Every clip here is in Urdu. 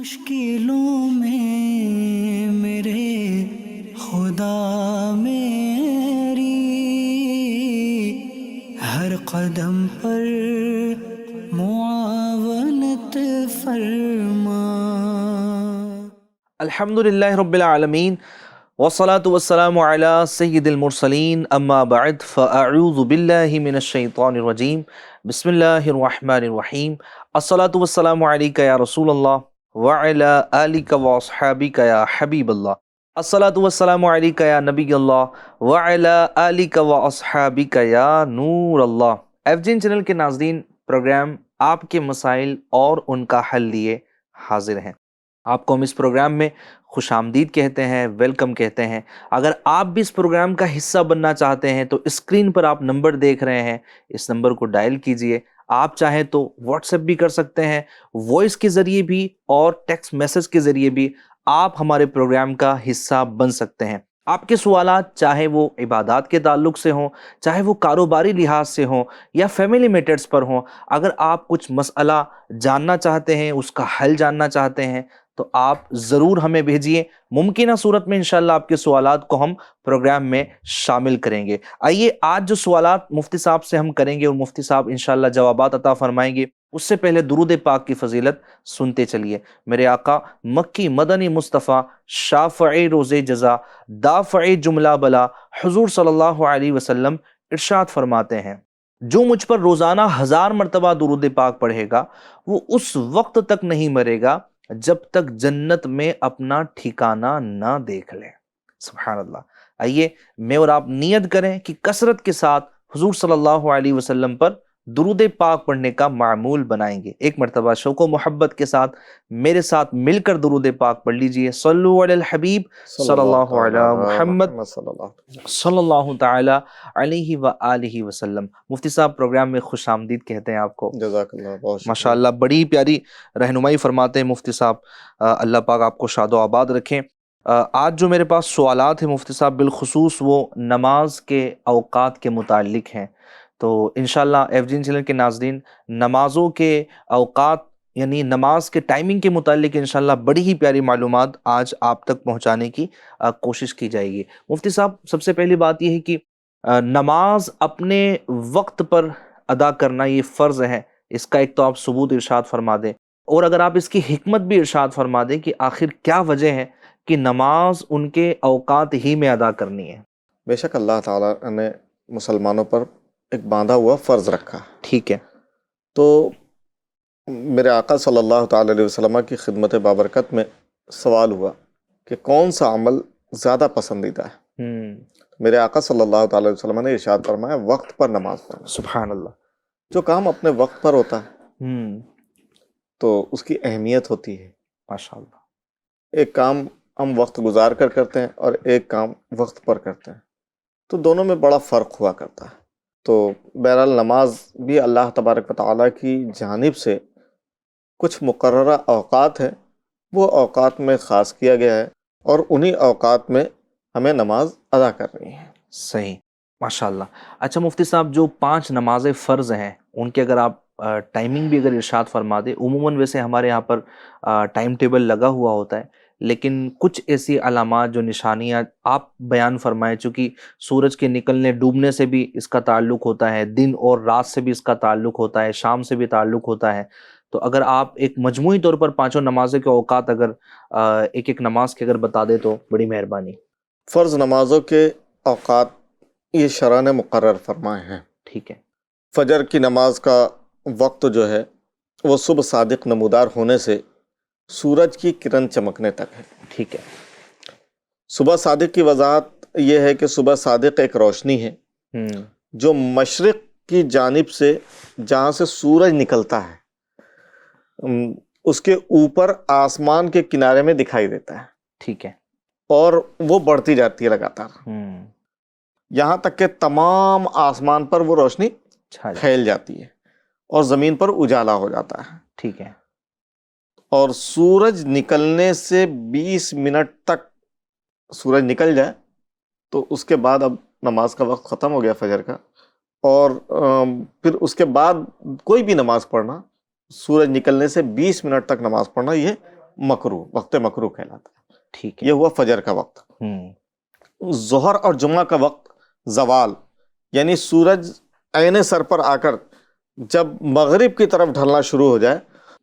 مشکلوں میں میرے خدا میری ہر قدم پر معاونت فرما۔ الحمدللہ رب العالمین والصلاة والسلام علی سید المرسلین اما بعد فاعوذ باللہ من الشیطان الرجیم بسم اللہ الرحمن الرحیم الصلاة والسلام علیکہ یا رسول اللہ وعلی آلک واصحابک یا حبیب اللہ الصلاة والسلام علیکہ یا نبی اللہ وعلی آلک واصحابک یا نور اللہ۔ ایف جین چینل کے ناظرین، پروگرام آپ کے مسائل اور ان کا حل لیے حاضر ہیں۔ آپ کو ہم اس پروگرام میں خوش آمدید کہتے ہیں، ویلکم کہتے ہیں۔ اگر آپ بھی اس پروگرام کا حصہ بننا چاہتے ہیں تو اسکرین پر آپ نمبر دیکھ رہے ہیں، اس نمبر کو ڈائل کیجئے۔ آپ چاہیں تو واٹس ایپ بھی کر سکتے ہیں، وائس کے ذریعے بھی اور ٹیکسٹ میسج کے ذریعے بھی آپ ہمارے پروگرام کا حصہ بن سکتے ہیں۔ آپ کے سوالات چاہے وہ عبادات کے تعلق سے ہوں، چاہے وہ کاروباری لحاظ سے ہوں یا فیملی میٹرز پر ہوں، اگر آپ کچھ مسئلہ جاننا چاہتے ہیں، اس کا حل جاننا چاہتے ہیں تو آپ ضرور ہمیں بھیجیے۔ ممکنہ صورت میں انشاءاللہ آپ کے سوالات کو ہم پروگرام میں شامل کریں گے۔ آئیے آج جو سوالات مفتی صاحب سے ہم کریں گے اور مفتی صاحب انشاءاللہ جوابات عطا فرمائیں گے، اس سے پہلے درود پاک کی فضیلت سنتے چلیے۔ میرے آقا مکی مدنی مصطفیٰ شافع روز جزا دافع جملہ بلا حضور صلی اللہ علیہ وسلم ارشاد فرماتے ہیں، جو مجھ پر روزانہ 1000 مرتبہ درود پاک پڑھے گا وہ اس وقت تک نہیں مرے گا جب تک جنت میں اپنا ٹھکانہ نہ دیکھ لے۔ سبحان اللہ۔ آئیے میں اور آپ نیت کریں کہ کثرت کے ساتھ حضور صلی اللہ علیہ وسلم پر درود پاک پڑھنے کا معمول بنائیں گے۔ ایک مرتبہ شوق و محبت کے ساتھ میرے ساتھ مل کر درود پاک پڑھ لیجئے۔ صلو علی الحبیب صلی اللہ علی محمد صلی اللہ تعالی علیہ وآلہ وسلم۔ مفتی صاحب پروگرام میں خوش آمدید کہتے ہیں آپ کو۔ جزاک اللہ، بہت شکریہ۔ ماشاءاللہ بڑی پیاری رہنمائی فرماتے ہیں مفتی صاحب، اللہ پاک آپ کو شاد و آباد رکھیں۔ آج جو میرے پاس سوالات ہیں مفتی صاحب، بالخصوص وہ نماز کے اوقات کے متعلق ہیں۔ تو انشاءاللہ ایف جین چینل کے ناظرین، نمازوں کے اوقات یعنی نماز کے ٹائمنگ کے متعلق انشاءاللہ بڑی ہی پیاری معلومات آج آپ تک پہنچانے کی کوشش کی جائے گی۔ مفتی صاحب، سب سے پہلی بات یہ ہے کہ نماز اپنے وقت پر ادا کرنا یہ فرض ہے، اس کا ایک تو آپ ثبوت ارشاد فرما دیں، اور اگر آپ اس کی حکمت بھی ارشاد فرما دیں کہ آخر کیا وجہ ہے کہ نماز ان کے اوقات ہی میں ادا کرنی ہے۔ بے شک اللہ تعالیٰ نے مسلمانوں پر ایک باندھا ہوا فرض رکھا۔ ٹھیک ہے۔ تو میرے آقا صلی اللہ تعالیٰ علیہ وسلم کی خدمت بابرکت میں سوال ہوا کہ کون سا عمل زیادہ پسندیدہ ہے؟ میرے آقا صلی اللہ تعالیٰ علیہ وسلم نے ارشاد فرمایا، وقت پر نماز پڑھنا۔ سبحان اللہ۔ جو کام اپنے وقت پر ہوتا ہے تو اس کی اہمیت ہوتی ہے۔ ماشاءاللہ۔ ایک کام ہم وقت گزار کر کرتے ہیں اور ایک کام وقت پر کرتے ہیں، تو دونوں میں بڑا فرق ہوا کرتا ہے۔ تو بہرحال نماز بھی اللہ تبارک و تعالیٰ کی جانب سے کچھ مقررہ اوقات ہیں، وہ اوقات میں خاص کیا گیا ہے اور انہی اوقات میں ہمیں نماز ادا کرنی ہے۔ صحیح، ماشاءاللہ۔ اچھا مفتی صاحب، جو 5 نمازیں فرض ہیں ان کے اگر آپ ٹائمنگ بھی اگر ارشاد فرما دیں، عموماً ویسے ہمارے یہاں پر ٹائم ٹیبل لگا ہوا ہوتا ہے، لیکن کچھ ایسی علامات جو نشانیاں آپ بیان فرمائیں، چونکہ سورج کے نکلنے ڈوبنے سے بھی اس کا تعلق ہوتا ہے، دن اور رات سے بھی اس کا تعلق ہوتا ہے، شام سے بھی تعلق ہوتا ہے، تو اگر آپ ایک مجموعی طور پر 5 نمازوں کے اوقات اگر ایک ایک نماز کے اگر بتا دیں تو بڑی مہربانی۔ فرض نمازوں کے اوقات یہ شرع نے مقرر فرمائے ہیں۔ ٹھیک ہے۔ فجر کی نماز کا وقت جو ہے وہ صبح صادق نمودار ہونے سے سورج کی کرن چمکنے تک ہے۔ ٹھیک ہے۔ صبح صادق کی وضاحت یہ ہے کہ صبح صادق ایک روشنی ہے جو مشرق کی جانب سے جہاں سے سورج نکلتا ہے اس کے اوپر آسمان کے کنارے میں دکھائی دیتا ہے۔ ٹھیک ہے۔ اور وہ بڑھتی جاتی ہے لگاتار، یہاں تک کہ تمام آسمان پر وہ روشنی پھیل جاتی ہے اور زمین پر اجالا ہو جاتا ہے۔ ٹھیک ہے۔ اور سورج نکلنے سے 20 منٹ تک سورج نکل جائے تو اس کے بعد اب نماز کا وقت ختم ہو گیا فجر کا، اور پھر اس کے بعد کوئی بھی نماز پڑھنا، سورج نکلنے سے 20 منٹ تک نماز پڑھنا، یہ مکروہ، وقت مکروہ کہلاتا ہے. ٹھیک ہے. یہ ہوا فجر کا وقت. ظہر اور جمعہ کا وقت زوال، یعنی سورج عین سر پر آ کر جب مغرب کی طرف ڈھلنا شروع ہو جائے،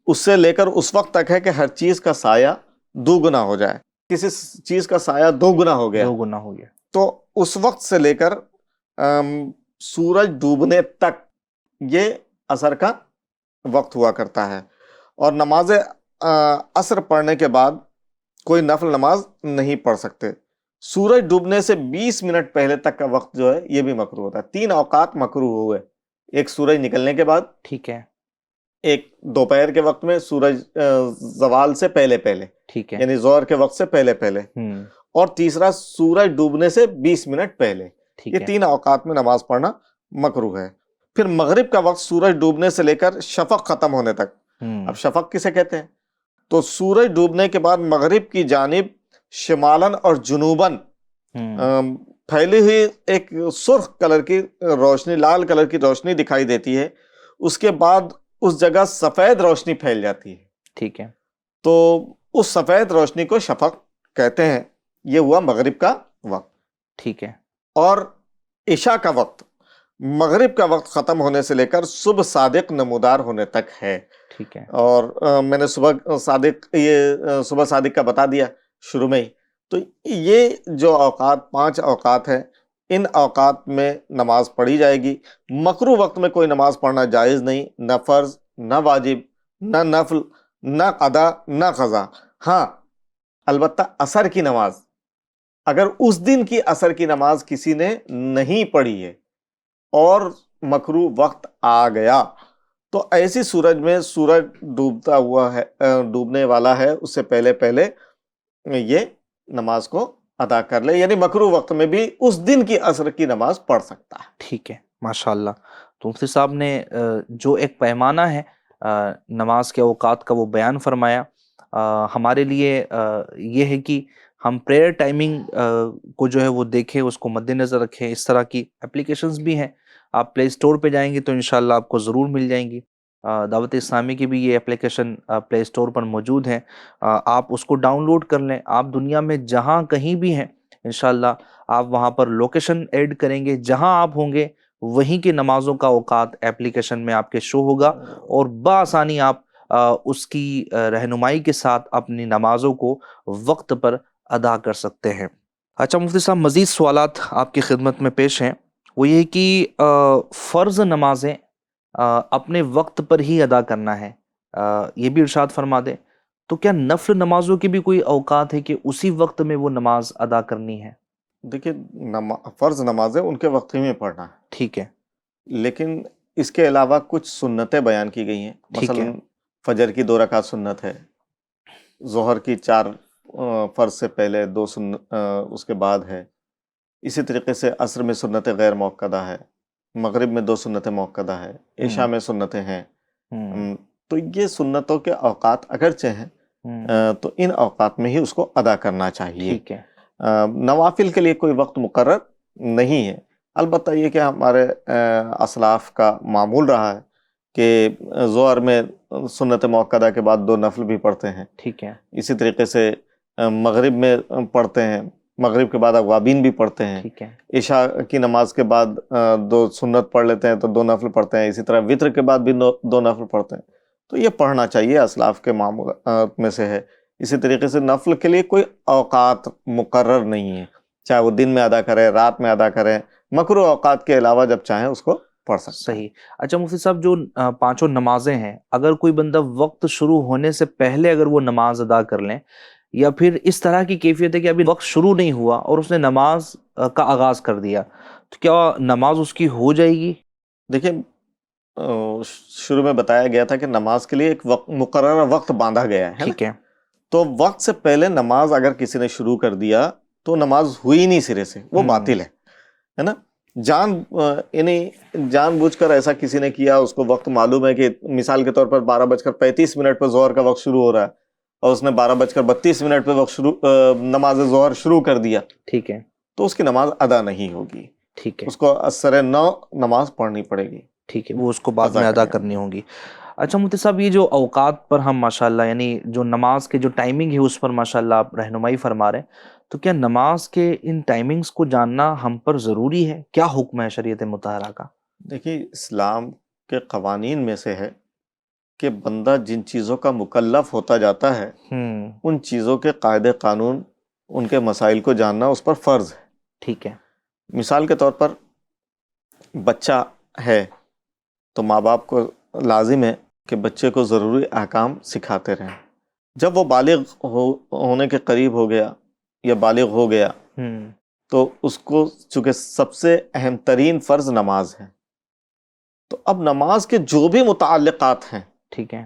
اس سے لے کر اس وقت تک ہے کہ ہر چیز کا سایہ دو گنا ہو جائے. کسی چیز کا سایہ دو گنا ہو گیا، 2 گنا ہو گیا. تو اس وقت سے لے کر سورج ڈوبنے تک یہ عصر کا وقت ہوا کرتا ہے. اور نماز عصر پڑھنے کے بعد کوئی نفل نماز نہیں پڑھ سکتے. سورج ڈوبنے سے 20 منٹ پہلے تک کا وقت جو ہے یہ بھی مکروہ ہوتا ہے. 3 اوقات مکروہ ہوئے، ایک سورج نکلنے کے بعد، ٹھیک ہے. ایک دوپہر کے وقت میں سورج زوال سے پہلے پہلے، ٹھیک ہے. یعنی ظہر کے وقت سے پہلے پہلے، اور تیسرا سورج ڈوبنے سے 20 منٹ پہلے. ٹھیک یہ ہے. 3 اوقات میں نماز پڑھنا مکروہ ہے. پھر مغرب کا وقت سورج ڈوبنے سے لے کر شفق ختم ہونے تک. اب شفق کسے کہتے ہیں؟ تو سورج ڈوبنے کے بعد مغرب کی جانب شمالاً اور جنوباً پھیلی ہوئی ایک سرخ کلر کی روشنی، لال کلر کی روشنی دکھائی دیتی ہے. اس کے بعد اس جگہ سفید روشنی پھیل جاتی ہے. ٹھیک ہے. تو اس سفید روشنی کو شفق کہتے ہیں. یہ ہوا مغرب کا وقت. ٹھیک ہے. اور عشاء کا وقت مغرب کا وقت ختم ہونے سے لے کر صبح صادق نمودار ہونے تک ہے. ٹھیک ہے. اور میں نے صبح صادق کا بتا دیا شروع میں ہی. تو یہ جو اوقات 5 اوقات ہیں، ان اوقات میں نماز پڑھی جائے گی. مکروہ وقت میں کوئی نماز پڑھنا جائز نہیں، نہ فرض، نہ واجب، نہ نفل، نہ قضا، نہ قضا. ہاں البتہ عصر کی نماز، اگر اس دن کی عصر کی نماز کسی نے نہیں پڑھی ہے اور مکروہ وقت آ گیا، تو ایسی صورت میں سورج ڈوبتا ہوا ہے، ڈوبنے والا ہے، اس سے پہلے پہلے یہ نماز کو ادا کر لے. یعنی مکروہ وقت میں بھی اس دن کی عصر کی نماز پڑھ سکتا ہے. ٹھیک ہے. ماشاءاللہ. تو مفتی صاحب نے جو ایک پیمانہ ہے نماز کے اوقات کا وہ بیان فرمایا. ہمارے لیے یہ ہے کہ ہم پریئر ٹائمنگ کو جو ہے وہ دیکھیں، اس کو مد نظر رکھیں. اس طرح کی اپلیکیشنز بھی ہیں، آپ پلے اسٹور پہ جائیں گے تو انشاءاللہ آپ کو ضرور مل جائیں گی. دعوت اسلامی کی بھی یہ اپلیکیشن پلے اسٹور پر موجود ہیں، آپ اس کو ڈاؤن لوڈ کر لیں. آپ دنیا میں جہاں کہیں بھی ہیں انشاءاللہ آپ وہاں پر لوکیشن ایڈ کریں گے، جہاں آپ ہوں گے وہیں کی نمازوں کا اوقات اپلیکیشن میں آپ کے شو ہوگا، اور بآسانی آپ اس کی رہنمائی کے ساتھ اپنی نمازوں کو وقت پر ادا کر سکتے ہیں. اچھا مفتی صاحب، مزید سوالات آپ کی خدمت میں پیش ہیں. وہ یہ کہ فرض نمازیں اپنے وقت پر ہی ادا کرنا ہے، یہ بھی ارشاد فرما دیں. تو کیا نفل نمازوں کی بھی کوئی اوقات ہے کہ اسی وقت میں وہ نماز ادا کرنی ہے؟ دیکھیں فرض نمازیں ان کے وقت ہی میں پڑھنا ہے. ٹھیک ہے. لیکن اس کے علاوہ کچھ سنتیں بیان کی گئی ہیں. مثلا فجر کی 2 رکعت سنت ہے، ظہر کی 4 فرض سے پہلے 2 اس کے بعد ہے. اسی طریقے سے عصر میں سنت غیر موقدہ ہے، مغرب میں 2 سنتیں موقدہ ہے، عشاء میں سنتیں ہیں. تو یہ سنتوں کے اوقات اگرچہ ہیں تو ان اوقات میں ہی اس کو ادا کرنا چاہیے. ٹھیک ہے. نوافل کے لیے کوئی وقت مقرر نہیں ہے. البتہ یہ کہ ہمارے اسلاف کا معمول رہا ہے کہ ظہر میں سنت موقدہ کے بعد 2 نفل بھی پڑھتے ہیں. ٹھیک ہے. اسی طریقے سے مغرب میں پڑھتے ہیں، مغرب کے بعد اوابین بھی پڑھتے ہیں. ٹھیک ہے. عشاء کی نماز کے بعد 2 سنت پڑھ لیتے ہیں تو 2 نفل پڑھتے ہیں. اسی طرح وطر کے بعد بھی 2 نفل پڑھتے ہیں. تو یہ پڑھنا چاہیے، اسلاف کے معمولات میں سے ہے. اسی طریقے سے نفل کے لیے کوئی اوقات مقرر نہیں ہے، چاہے وہ دن میں ادا کریں، رات میں ادا کریں. مکروہ اوقات کے علاوہ جب چاہیں اس کو پڑھ سکتے ہیں. صحیح. اچھا مفتی صاحب، جو 5 نمازیں ہیں، اگر کوئی بندہ وقت شروع ہونے سے پہلے اگر وہ نماز ادا کر لیں، یا پھر اس طرح کی کیفیت ہے کہ ابھی وقت شروع نہیں ہوا اور اس نے نماز کا آغاز کر دیا، تو کیا نماز اس کی ہو جائے گی؟ دیکھیں شروع میں بتایا گیا تھا کہ نماز کے لیے ایک مقررہ وقت باندھا گیا ہے. ٹھیک ہے. تو وقت سے پہلے نماز اگر کسی نے شروع کر دیا تو نماز ہوئی نہیں سرے سے، وہ باطل ہے نا. جان بوجھ کر ایسا کسی نے کیا، اس کو وقت معلوم ہے کہ مثال کے طور پر 12:35 پہ ظہر کا وقت شروع ہو رہا ہے اور اس نے 12:32 پہ نماز ظہر شروع کر دیا. ٹھیک ہے. تو اس کی نماز ادا نہیں ہوگی. ٹھیک ہے. اس کو اثر 9 نماز پڑھنی پڑے گی. ٹھیک ہے، وہ اس کو بعد میں ادا کرنی ہوں گی. اچھا مفتی صاحب، یہ جو اوقات پر ہم ماشاءاللہ یعنی جو نماز کے جو ٹائمنگ ہے اس پر ماشاءاللہ آپ رہنمائی فرما رہے ہیں، تو کیا نماز کے ان ٹائمنگز کو جاننا ہم پر ضروری ہے؟ کیا حکم ہے شریعت مطہرہ کا؟ دیکھیے، اسلام کے قوانین میں سے ہے کہ بندہ جن چیزوں کا مکلف ہوتا جاتا ہے ان چیزوں کے قاعدے قانون، ان کے مسائل کو جاننا اس پر فرض ہے۔ ٹھیک ہے۔ مثال کے طور پر بچہ ہے تو ماں باپ کو لازم ہے کہ بچے کو ضروری احکام سکھاتے رہیں۔ جب وہ بالغ ہونے کے قریب ہو گیا یا بالغ ہو گیا تو اس کو چونکہ سب سے اہم ترین فرض نماز ہے، تو اب نماز کے جو بھی متعلقات ہیں، ٹھیک ہے،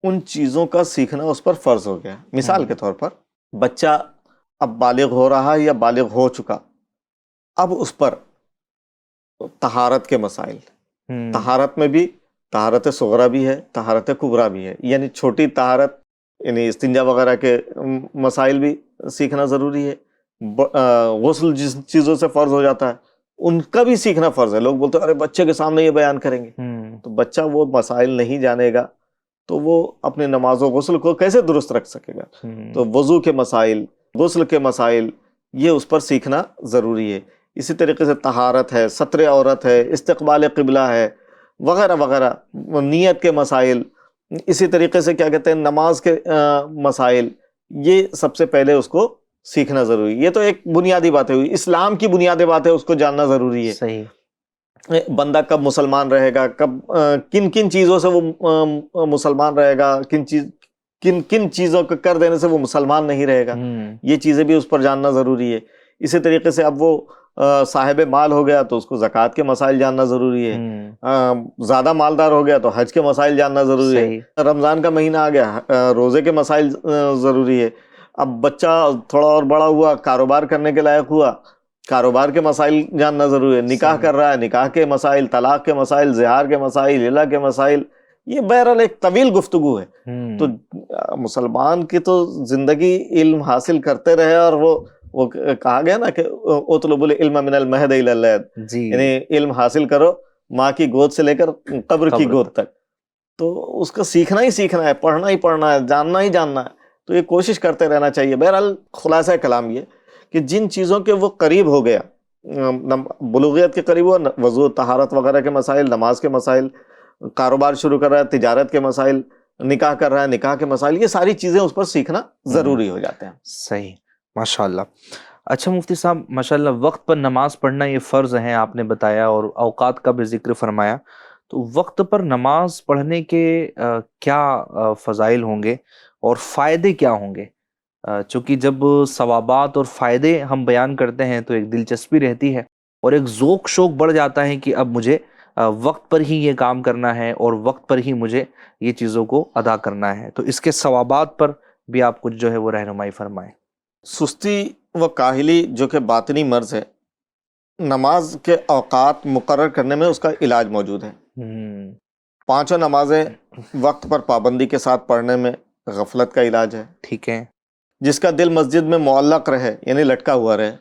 ان چیزوں کا سیکھنا اس پر فرض ہو گیا۔ مثال کے طور پر بچہ اب بالغ ہو رہا ہے یا بالغ ہو چکا، اب اس پر طہارت کے مسائل، طہارت میں بھی طہارت صغرا بھی ہے، طہارت کبریٰ بھی ہے، یعنی چھوٹی طہارت یعنی استنجا وغیرہ کے مسائل بھی سیکھنا ضروری ہے۔ غسل جس چیزوں سے فرض ہو جاتا ہے ان کا بھی سیکھنا فرض ہے۔ لوگ بولتے ہیں ارے بچے کے سامنے یہ بیان کریں گے، تو بچہ وہ مسائل نہیں جانے گا تو وہ اپنی نماز و غسل کو کیسے درست رکھ سکے گا؟ تو وضو کے مسائل، غسل کے مسائل، یہ اس پر سیکھنا ضروری ہے۔ اسی طریقے سے طہارت ہے، ستر عورت ہے، استقبال قبلہ ہے، وغیرہ وغیرہ، نیت کے مسائل، اسی طریقے سے کیا کہتے ہیں نماز کے مسائل، یہ سب سے پہلے اس کو سیکھنا ضروری ہے۔ یہ تو ایک بنیادی باتیں ہوئی، اسلام کی بنیادی باتیں اس کو جاننا ضروری ہے۔ صحیح۔ بندہ کب مسلمان رہے گا، کب کن کن چیزوں سے وہ مسلمان رہے گا، کن چیزوں کو کر دینے سے وہ مسلمان نہیں رہے گا، یہ چیزیں بھی اس پر جاننا ضروری ہے۔ اسی طریقے سے اب وہ صاحب مال ہو گیا تو اس کو زکوٰۃ کے مسائل جاننا ضروری ہے، زیادہ مالدار ہو گیا تو حج کے مسائل جاننا ضروری ہے، رمضان کا مہینہ آ گیا روزے کے مسائل ضروری ہے۔ اب بچہ تھوڑا اور بڑا ہوا، کاروبار کرنے کے لائق ہوا، کاروبار کے مسائل جاننا ضروری ہے، نکاح کر رہا ہے، نکاح کے مسائل، طلاق کے مسائل، زہار کے مسائل، الہ کے مسائل، یہ بہرحال ایک طویل گفتگو ہے۔ تو مسلمان کی تو زندگی علم حاصل کرتے رہے، اور وہ کہا گیا نا کہ اطلب العلم من المہد الی اللحد، یعنی علم حاصل کرو ماں کی گود سے لے کر قبر کی گود تک، تو اس کو سیکھنا ہی سیکھنا ہے، پڑھنا ہی پڑھنا ہے، جاننا ہی جاننا ہے، تو یہ کوشش کرتے رہنا چاہیے۔ بہرحال خلاصہ کلام یہ کہ جن چیزوں کے وہ قریب ہو گیا، بلوغیت کے قریب ہوا، وضو، طہارت وغیرہ کے مسائل، نماز کے مسائل، کاروبار شروع کر رہا ہے، تجارت کے مسائل، نکاح کر رہا ہے، نکاح کے مسائل، یہ ساری چیزیں اس پر سیکھنا ضروری ہو جاتے ہیں۔ صحیح، ماشاءاللہ۔ اچھا مفتی صاحب، ماشاءاللہ وقت پر نماز پڑھنا یہ فرض ہے، آپ نے بتایا، اور اوقات کا بھی ذکر فرمایا، تو وقت پر نماز پڑھنے کے کیا فضائل ہوں گے اور فائدے کیا ہوں گے؟ چونکہ جب ثوابات اور فائدے ہم بیان کرتے ہیں تو ایک دلچسپی رہتی ہے اور ایک ذوق شوق بڑھ جاتا ہے کہ اب مجھے وقت پر ہی یہ کام کرنا ہے اور وقت پر ہی مجھے یہ چیزوں کو ادا کرنا ہے، تو اس کے ثوابات پر بھی آپ کچھ جو ہے وہ رہنمائی فرمائیں۔ سستی و کاہلی جو کہ باطنی مرض ہے، نماز کے اوقات مقرر کرنے میں اس کا علاج موجود ہے۔ پانچوں نمازیں وقت پر پابندی کے ساتھ پڑھنے میں غفلت کا علاج ہے۔ ٹھیک ہے۔ جس کا دل مسجد میں معلق رہے، یعنی لٹکا ہوا رہے،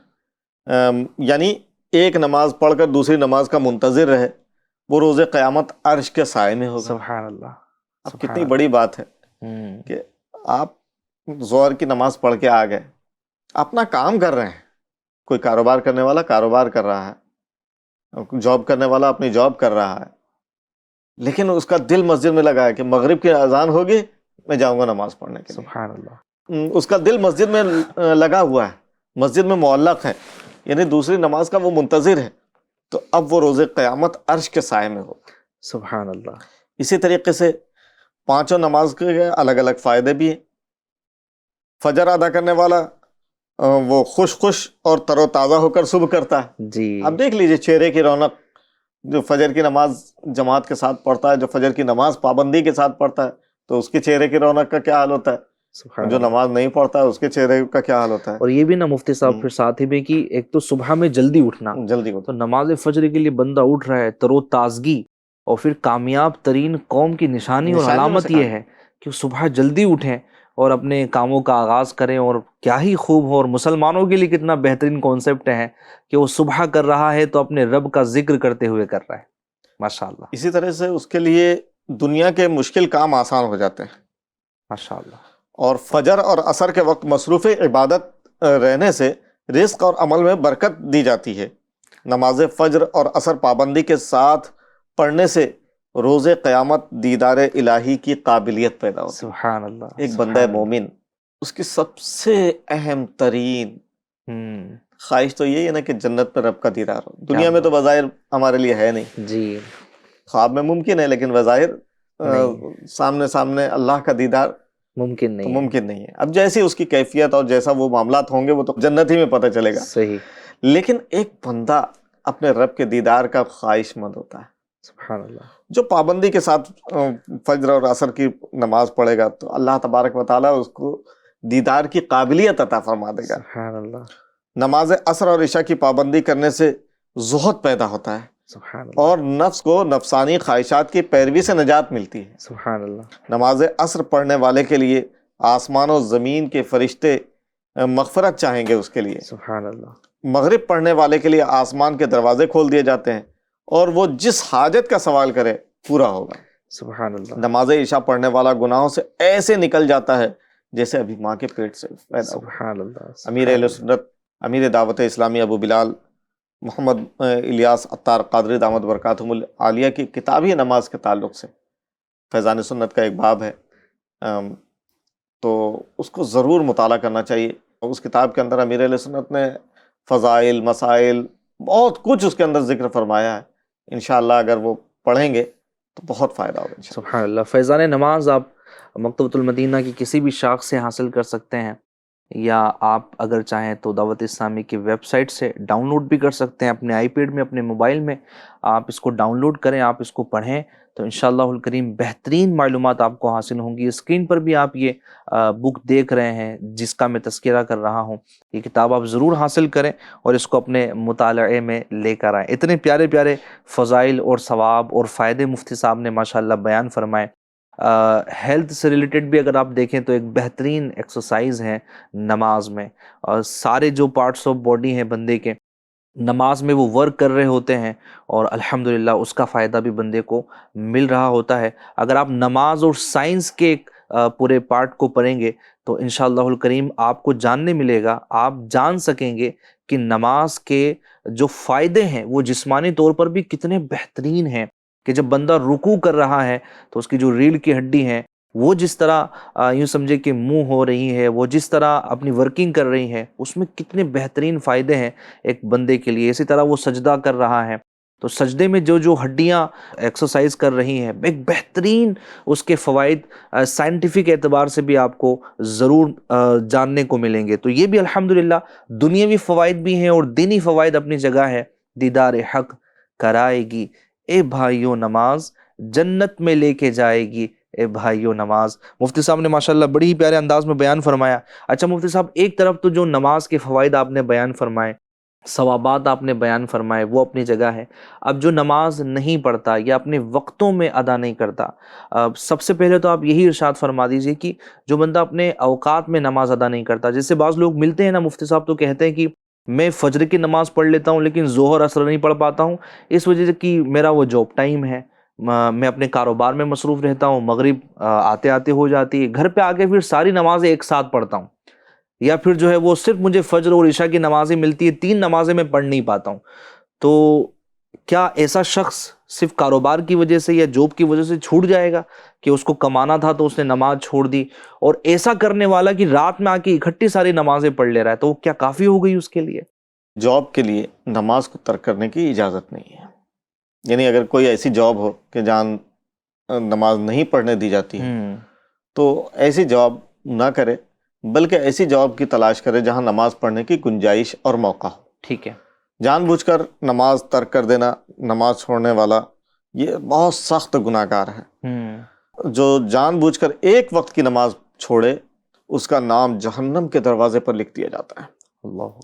یعنی ایک نماز پڑھ کر دوسری نماز کا منتظر رہے، وہ روز قیامت عرش کے سائے میں ہوگا۔ سبحان اللہ۔ اب کتنی بڑی بات ہے کہ آپ ظہر کی نماز پڑھ کے آ گئے، اپنا کام کر رہے ہیں، کوئی کاروبار کرنے والا کاروبار کر رہا ہے، جاب کرنے والا اپنی جاب کر رہا ہے، لیکن اس کا دل مسجد میں لگا ہے کہ مغرب کی اذان ہوگی میں جاؤں گا نماز پڑھنے کے لیے۔ سبحان اللہ۔ اس کا دل مسجد میں لگا ہوا ہے، مسجد میں معلق ہے، یعنی دوسری نماز کا وہ منتظر ہے، تو اب وہ روز قیامت عرش کے سائے میں ہوگا۔ سبحان اللہ۔ اسی طریقے سے پانچوں نماز کے الگ الگ فائدے بھی ہیں۔ فجر ادا کرنے والا وہ خوش اور تر و تازہ ہو کر صبح کرتا ہے۔ جی، اب دیکھ لیجئے چہرے کی رونق، جو فجر کی نماز جماعت کے ساتھ پڑھتا ہے، جو فجر کی نماز پابندی کے ساتھ پڑھتا ہے، تو اس کے چہرے کی رونق کا کیا حال ہوتا ہے، جو نماز نہیں پڑھتا ہے اس کے چہرے کا کیا حال ہوتا ہے۔ اور یہ بھی نا مفتی صاحب پھر ساتھ ہی میں کہ ایک تو صبح میں جلدی اٹھنا، تو نماز فجر کے لیے بندہ اٹھ رہا ہے، تر و تازگی، اور پھر کامیاب ترین قوم کی نشانی اور علامت یہ ہے کہ صبح جلدی اٹھیں اور اپنے کاموں کا آغاز کریں، اور کیا ہی خوب ہو، اور مسلمانوں کے لیے کتنا بہترین کانسیپٹ ہے کہ وہ صبح کر رہا ہے تو اپنے رب کا ذکر کرتے ہوئے کر رہا ہے، ماشاءاللہ۔ اسی طرح سے اس کے لیے دنیا کے مشکل کام آسان ہو جاتے ہیں، ماشاء اللہ. اور فجر اور عصر کے وقت مصروف عبادت رہنے سے رزق اور عمل میں برکت دی جاتی ہے. نماز فجر اور عصر پابندی کے ساتھ پڑھنے سے روز قیامت دیدار الہی کی قابلیت پیدا ہوتی ہے. سبحان اللہ. ایک بندہ مومن، اس کی سب سے اہم ترین خواہش تو یہی ہے نا کہ جنت میں رب کا دیدار ہو. دنیا میں تو بظاہر ہمارے لیے ہے نہیں، جی خواب میں ممکن ہے، لیکن بظاہر سامنے سامنے اللہ کا دیدار ممکن تو نہیں. ممکن نہیں ہے. اب جیسی اس کی کیفیت اور جیسا وہ معاملات ہوں گے وہ تو جنت ہی میں پتہ چلے گا. صحیح. لیکن ایک بندہ اپنے رب کے دیدار کا خواہش مند ہوتا ہے، سبحان اللہ. جو پابندی کے ساتھ فجر اور عصر کی نماز پڑھے گا تو اللہ تبارک و تعالیٰ اس کو دیدار کی قابلیت عطا فرما دے گا. سبحان اللہ. نماز عصر اور عشاء کی پابندی کرنے سے زہد پیدا ہوتا ہے سبحان اللہ. اور نفس کو نفسانی خواہشات کی پیروی سے نجات ملتی ہے. سبحان اللہ. نماز عصر پڑھنے والے کے لیے آسمان و زمین کے فرشتے مغفرت چاہیں گے اس کے لیے. سبحان اللہ. مغرب پڑھنے والے کے لیے آسمان کے دروازے کھول دیے جاتے ہیں اور وہ جس حاجت کا سوال کرے پورا ہوگا. سبحان اللہ. نماز عشاء پڑھنے والا گناہوں سے ایسے نکل جاتا ہے جیسے ابھی ماں کے پیٹ سے پیدا ہوا. سبحان اللہ. امیر اہل سنت، امیر دعوت اسلامی ابو بلال محمد الیاس عطار قادری دامت برکاتہم العالیہ کی کتاب ہی نماز کے تعلق سے فیضان سنت کا ایک باب ہے، تو اس کو ضرور مطالعہ کرنا چاہیے. اس کتاب کے اندر امیر اہل سنت نے فضائل، مسائل، بہت کچھ اس کے اندر ذکر فرمایا ہے. انشاءاللہ اگر وہ پڑھیں گے تو بہت فائدہ ہوگا انشاءاللہ. سبحان اللہ. فیضان نماز آپ مکتبۃ المدینہ کی کسی بھی شاخ سے حاصل کر سکتے ہیں، یا آپ اگر چاہیں تو دعوت اسلامی کی ویب سائٹ سے ڈاؤن لوڈ بھی کر سکتے ہیں. اپنے آئی پیڈ میں، اپنے موبائل میں آپ اس کو ڈاؤن لوڈ کریں، آپ اس کو پڑھیں تو انشاءاللہ الکریم بہترین معلومات آپ کو حاصل ہوں گی. اسکرین پر بھی آپ یہ بک دیکھ رہے ہیں جس کا میں تذکرہ کر رہا ہوں. یہ کتاب آپ ضرور حاصل کریں اور اس کو اپنے مطالعے میں لے کر آئیں. اتنے پیارے پیارے فضائل اور ثواب اور فائدے مفتی صاحب نے ماشاءاللہ بیان فرمائے. ہیلتھ سے ریلیٹڈ بھی اگر آپ دیکھیں تو ایک بہترین ایکسرسائز ہے نماز میں، اور سارے جو پارٹس آف باڈی ہیں بندے کے نماز میں وہ ورک کر رہے ہوتے ہیں، اور الحمدللہ اس کا فائدہ بھی بندے کو مل رہا ہوتا ہے. اگر آپ نماز اور سائنس کے پورے پارٹ کو پڑھیں گے تو انشاءاللہ الکریم آپ کو جاننے ملے گا، آپ جان سکیں گے کہ نماز کے جو فائدے ہیں وہ جسمانی طور پر بھی کتنے بہترین ہیں. کہ جب بندہ رکوع کر رہا ہے تو اس کی جو ریڑھ کی ہڈی ہیں وہ جس طرح یوں سمجھے کہ منہ ہو رہی ہے، وہ جس طرح اپنی ورکنگ کر رہی ہے، اس میں کتنے بہترین فائدے ہیں ایک بندے کے لیے. اسی طرح وہ سجدہ کر رہا ہے تو سجدے میں جو ہڈیاں ایکسرسائز کر رہی ہیں ایک بہترین اس کے فوائد سائنٹیفک اعتبار سے بھی آپ کو ضرور جاننے کو ملیں گے. تو یہ بھی الحمدللہ دنیاوی فوائد بھی ہیں اور دینی فوائد اپنی جگہ ہے. دیدار حق کرائے گی اے بھائیو نماز، جنت میں لے کے جائے گی اے بھائیو نماز. مفتی صاحب نے ماشاءاللہ بڑی ہی پیارے انداز میں بیان فرمایا. اچھا مفتی صاحب، ایک طرف تو جو نماز کے فوائد آپ نے بیان فرمائے، ثوابات آپ نے بیان فرمائے، وہ اپنی جگہ ہے. اب جو نماز نہیں پڑھتا یا اپنے وقتوں میں ادا نہیں کرتا، سب سے پہلے تو آپ یہی ارشاد فرما دیجئے کہ جو بندہ اپنے اوقات میں نماز ادا نہیں کرتا، جس سے بعض لوگ ملتے ہیں نا مفتی صاحب تو کہتے ہیں کہ میں فجر کی نماز پڑھ لیتا ہوں لیکن ظہر عصر نہیں پڑھ پاتا ہوں، اس وجہ سے کہ میرا وہ جاب ٹائم ہے، میں اپنے کاروبار میں مصروف رہتا ہوں، مغرب آتے آتے ہو جاتی ہے، گھر پہ آ کے پھر ساری نمازیں ایک ساتھ پڑھتا ہوں، یا پھر جو ہے وہ صرف مجھے فجر اور عشاء کی نمازیں ملتی ہے، 3 نمازیں میں پڑھ نہیں پاتا ہوں. تو کیا ایسا شخص صرف کاروبار کی وجہ سے یا جاب کی وجہ سے چھوٹ جائے گا کہ اس کو کمانا تھا تو اس نے نماز چھوڑ دی، اور ایسا کرنے والا کہ رات میں آ کے اکٹھی ساری نمازیں پڑھ لے رہا ہے تو وہ کیا کافی ہو گئی اس کے لیے؟ جاب کے لیے نماز کو ترک کرنے کی اجازت نہیں ہے. یعنی اگر کوئی ایسی جاب ہو کہ جان نماز نہیں پڑھنے دی جاتی ہے تو ایسی جاب نہ کرے، بلکہ ایسی جاب کی تلاش کرے جہاں نماز پڑھنے کی گنجائش اور موقع ہو. ٹھیک ہے. جان بوجھ کر نماز ترک کر دینا، نماز چھوڑنے والا یہ بہت سخت گناہ گار ہے. جو جان بوجھ کر ایک وقت کی نماز چھوڑے اس کا نام جہنم کے دروازے پر لکھ دیا جاتا ہے، اللہ،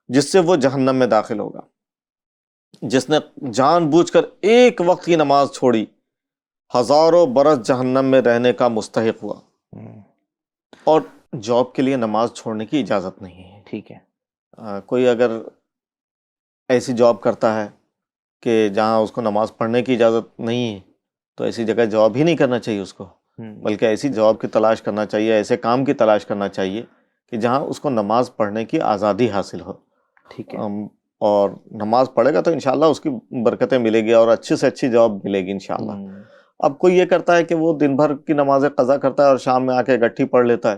جس سے وہ جہنم میں داخل ہوگا. جس نے جان بوجھ کر ایک وقت کی نماز چھوڑی ہزاروں برس جہنم میں رہنے کا مستحق ہوا. اور جاب کے لیے نماز چھوڑنے کی اجازت نہیں ہے. ٹھیک ہے. کوئی اگر ایسی جاب کرتا ہے کہ جہاں اس کو نماز پڑھنے کی اجازت نہیں ہے تو ایسی جگہ جاب ہی نہیں کرنا چاہیے اس کو، بلکہ ایسی جاب کی تلاش کرنا چاہیے، ایسے کام کی تلاش کرنا چاہیے کہ جہاں اس کو نماز پڑھنے کی آزادی حاصل ہو۔ ٹھیک ہے، اور نماز پڑھے گا تو انشاءاللہ اس کی برکتیں ملے گی اور اچھی سے اچھی جاب ملے گی انشاءاللہ۔ اب کوئی یہ کرتا ہے کہ وہ دن بھر کی نمازیں قضا کرتا ہے اور شام میں آ کے گٹھی پڑھ لیتا ہے،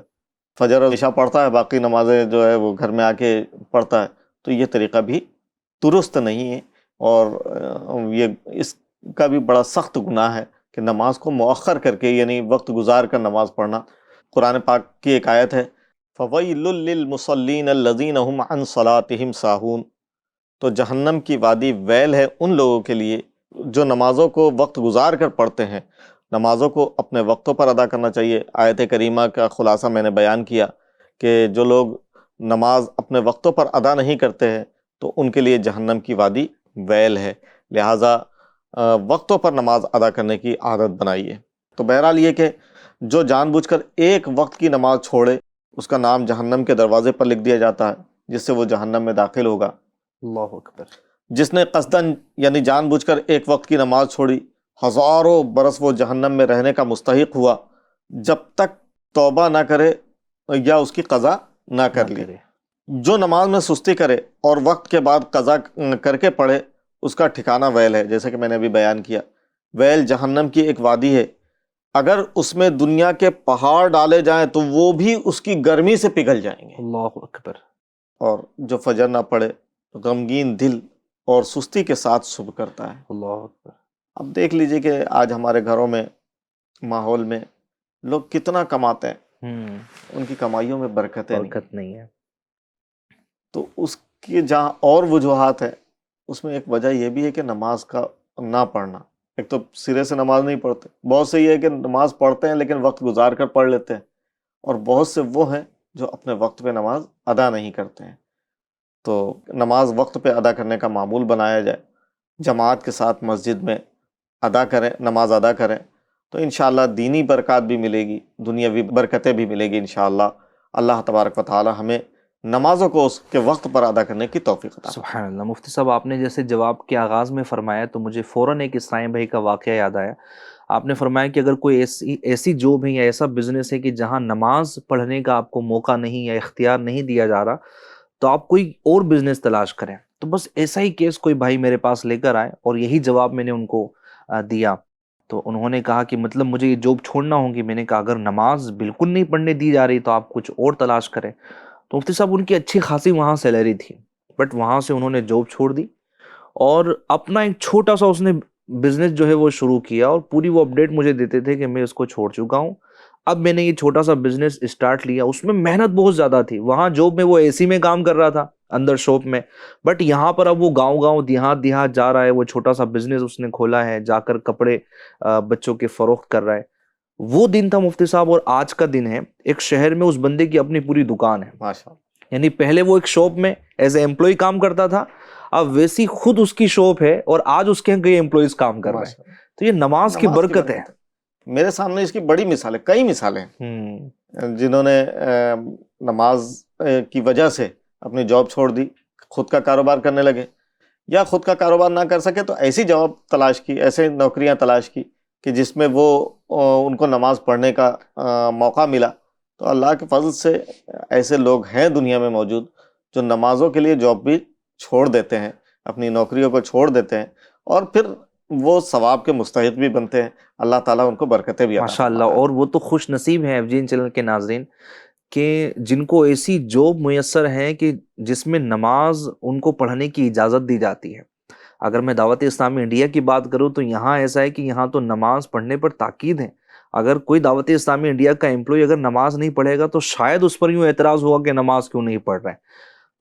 فجر اور عشاء پڑھتا ہے، باقی نمازیں جو ہے وہ گھر میں آ کے پڑھتا ہے، تو یہ طریقہ بھی درست نہیں ہے، اور یہ اس کا بھی بڑا سخت گناہ ہے کہ نماز کو مؤخر کر کے، یعنی وقت گزار کر نماز پڑھنا۔ قرآن پاک کی ایک آیت ہے فَوَيْلٌ لِّلْمُصَلِّينَ الَّذِينَ هُمْ عَنْ صَلَاتِهِمْ سَاهُونَ، تو جہنم کی وادی ویل ہے ان لوگوں کے لیے جو نمازوں کو وقت گزار کر پڑھتے ہیں۔ نمازوں کو اپنے وقتوں پر ادا کرنا چاہیے۔ آیت کریمہ کا خلاصہ میں نے بیان کیا کہ جو لوگ نماز اپنے وقتوں پر ادا نہیں کرتے ہیں تو ان کے لیے جہنم کی وادی ویل ہے، لہٰذا وقتوں پر نماز ادا کرنے کی عادت بنائیے۔ تو بہرحال یہ کہ جو جان بوجھ کر ایک وقت کی نماز چھوڑے اس کا نام جہنم کے دروازے پر لکھ دیا جاتا ہے، جس سے وہ جہنم میں داخل ہوگا۔ اللہ اکبر۔ جس نے قصداً یعنی جان بوجھ کر ایک وقت کی نماز چھوڑی، ہزاروں برس وہ جہنم میں رہنے کا مستحق ہوا جب تک توبہ نہ کرے یا اس کی قضا نہ کر لی۔ جو نماز میں سستی کرے اور وقت کے بعد قضا کر کے پڑھے اس کا ٹھکانہ ویل ہے، جیسے کہ میں نے ابھی بیان کیا۔ ویل جہنم کی ایک وادی ہے، اگر اس میں دنیا کے پہاڑ ڈالے جائیں تو وہ بھی اس کی گرمی سے پگھل جائیں گے۔ اللہ اکبر۔ اور جو فجر نہ پڑھے غمگین دل اور سستی کے ساتھ صبح کرتا ہے۔ اللہ اکبر۔ اب دیکھ لیجئے کہ آج ہمارے گھروں میں، ماحول میں لوگ کتنا کماتے ہیں، ان کی کمائیوں میں برکتیں نہیں ہے۔ تو اس کی جہاں اور وجوہات ہیں، اس میں ایک وجہ یہ بھی ہے کہ نماز کا نہ پڑھنا۔ ایک تو سرے سے نماز نہیں پڑھتے، بہت سے یہ ہے کہ نماز پڑھتے ہیں لیکن وقت گزار کر پڑھ لیتے ہیں، اور بہت سے وہ ہیں جو اپنے وقت پہ نماز ادا نہیں کرتے ہیں۔ تو نماز وقت پہ ادا کرنے کا معمول بنایا جائے، جماعت کے ساتھ مسجد میں ادا کریں، نماز ادا کریں، تو انشاءاللہ دینی برکات بھی ملے گی، دنیاوی برکتیں بھی ملے گی انشاءاللہ۔ اللہ تبارک و تعالی ہمیں نمازوں کو اس کے وقت پر ادا کرنے کی توفیق عطا فرمائے۔ سبحان اللہ۔ مفتی صاحب، آپ نے جیسے جواب کے آغاز میں فرمایا تو مجھے فوراً ایک اسرائیل بھائی کا واقعہ یاد آیا۔ آپ نے فرمایا کہ اگر کوئی ایسی جاب ہے یا ایسا بزنس ہے کہ جہاں نماز پڑھنے کا آپ کو موقع نہیں یا اختیار نہیں دیا جا رہا، تو آپ کوئی اور بزنس تلاش کریں۔ تو بس ایسا ہی کیس کوئی بھائی میرے پاس لے کر آئے اور یہی جواب میں نے ان کو دیا۔ تو انہوں نے کہا کہ مطلب مجھے یہ جاب چھوڑنا ہوگی۔ میں نے کہا اگر نماز بالکل نہیں پڑھنے دی جا رہی تو آپ کچھ اور تلاش کریں۔ تو مفتی صاحب ان کی اچھی خاصی وہاں سیلری تھی، بٹ وہاں سے انہوں نے جاب چھوڑ دی اور اپنا ایک چھوٹا سا اس نے بزنس جو ہے وہ شروع کیا، اور پوری وہ اپڈیٹ مجھے دیتے تھے کہ میں اس کو چھوڑ چکا ہوں، اب میں نے یہ چھوٹا سا بزنس اسٹارٹ لیا۔ اس میں محنت بہت زیادہ تھی، وہاں جاب میں وہ اے سی میں کام کر رہا تھا اندر شاپ میں، بٹ یہاں پر اب وہ گاؤں گاؤں دیہات جا رہا ہے، وہ چھوٹا سا بزنس اس نے کھولا ہے، جا کر کپڑے بچوں کے فروخت کر رہا ہے۔ وہ دن تھا مفتی صاحب، اور آج کا دن ہے، ایک شہر میں اس بندے کی اپنی پوری دکان ہے۔ ماشاءاللہ۔ یعنی پہلے وہ ایک شاپ میں ایز اے امپلائی کام کرتا تھا، اب ویسی خود اس کی شاپ ہے اور آج اس کے کئی امپلائیز کام کر رہے ہیں۔ تو یہ نماز کی برکت ہے۔ میرے سامنے اس کی بڑی مثالیں، کئی مثالیں ہیں جنہوں نے نماز کی وجہ سے اپنی جاب چھوڑ دی، خود کا کاروبار کرنے لگے، یا خود کا کاروبار نہ کر سکے تو ایسی جاب تلاش کی، ایسے نوکریاں تلاش کی کہ جس میں وہ ان کو نماز پڑھنے کا موقع ملا۔ تو اللہ کے فضل سے ایسے لوگ ہیں دنیا میں موجود جو نمازوں کے لیے جاب بھی چھوڑ دیتے ہیں، اپنی نوکریوں کو چھوڑ دیتے ہیں، اور پھر وہ ثواب کے مستحق بھی بنتے ہیں۔ اللہ تعالیٰ ان کو برکتیں بھی عطا ماشاء اللہ۔ فرماتا ہے۔ اور وہ تو خوش نصیب ہیں FGN چینل کے ناظرین کہ جن کو ایسی جاب میسر ہے کہ جس میں نماز ان کو پڑھنے کی اجازت دی جاتی ہے۔ اگر میں دعوت اسلامی انڈیا کی بات کروں تو یہاں ایسا ہے کہ یہاں تو نماز پڑھنے پر تاکید ہے۔ اگر کوئی دعوت اسلامی انڈیا کا امپلائی اگر نماز نہیں پڑھے گا تو شاید اس پر یوں اعتراض ہوگا کہ نماز کیوں نہیں پڑھ رہے۔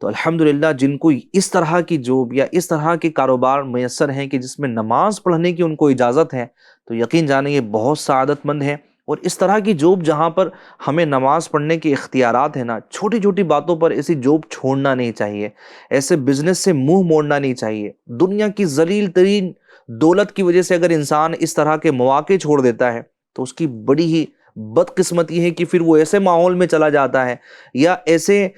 تو الحمدللہ جن کو اس طرح کی جاب یا اس طرح کے کاروبار میسر ہیں کہ جس میں نماز پڑھنے کی ان کو اجازت ہے، تو یقین جانیں یہ بہت سعادت مند ہیں۔ اور اس طرح کی جاب جہاں پر ہمیں نماز پڑھنے کے اختیارات ہیں نا، چھوٹی چھوٹی باتوں پر ایسی جاب چھوڑنا نہیں چاہیے، ایسے بزنس سے منہ موڑنا نہیں چاہیے۔ دنیا کی ذلیل ترین دولت کی وجہ سے اگر انسان اس طرح کے مواقع چھوڑ دیتا ہے تو اس کی بڑی ہی بدقسمتی ہے کہ پھر وہ ایسے ماحول میں چلا جاتا ہے یا ایسے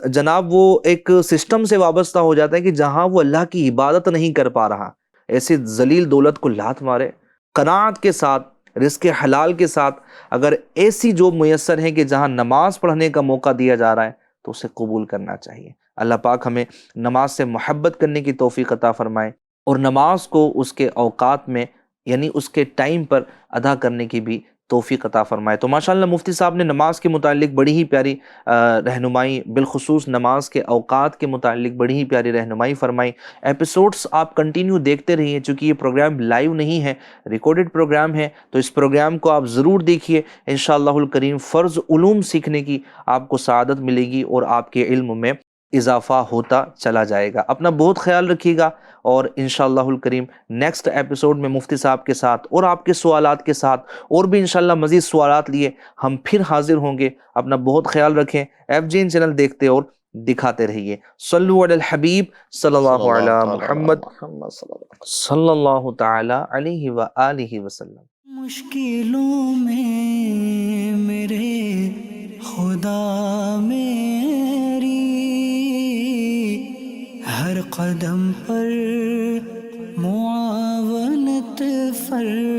جناب وہ ایک سسٹم سے وابستہ ہو جاتا ہے کہ جہاں وہ اللہ کی عبادت نہیں کر پا رہا، ایسے ذلیل دولت کو لات مارے۔ قناعت کے ساتھ، رزق حلال کے ساتھ اگر ایسی جاب میسر ہے کہ جہاں نماز پڑھنے کا موقع دیا جا رہا ہے تو اسے قبول کرنا چاہیے۔ اللہ پاک ہمیں نماز سے محبت کرنے کی توفیق عطا فرمائے اور نماز کو اس کے اوقات میں یعنی اس کے ٹائم پر ادا کرنے کی بھی توفیق عطا فرمائے۔ تو ماشاءاللہ مفتی صاحب نے نماز کے متعلق بڑی ہی پیاری رہنمائی، بالخصوص نماز کے اوقات کے متعلق بڑی ہی پیاری رہنمائی فرمائی۔ ایپیسوڈز آپ کنٹینیو دیکھتے رہیے، چونکہ یہ پروگرام لائیو نہیں ہے، ریکارڈڈ پروگرام ہے، تو اس پروگرام کو آپ ضرور دیکھیے۔ انشاءاللہ الکریم فرض علوم سیکھنے کی آپ کو سعادت ملے گی اور آپ کے علم میں اضافہ ہوتا چلا جائے گا۔ اپنا بہت خیال رکھیے گا، اور انشاءاللہ الکریم نیکسٹ ایپیسوڈ میں مفتی صاحب کے ساتھ اور آپ کے سوالات کے ساتھ اور بھی انشاءاللہ مزید سوالات لیے ہم پھر حاضر ہوں گے۔ اپنا بہت خیال رکھیں، FGN چینل دیکھتے اور دکھاتے رہیے۔ صلو علی الحبیب صلی اللہ علی محمد صلی اللہ تعالی علیہ وآلہ وسلم۔ مشکلوں میں میرے خدا میری ہر قدم پر معاونت فرما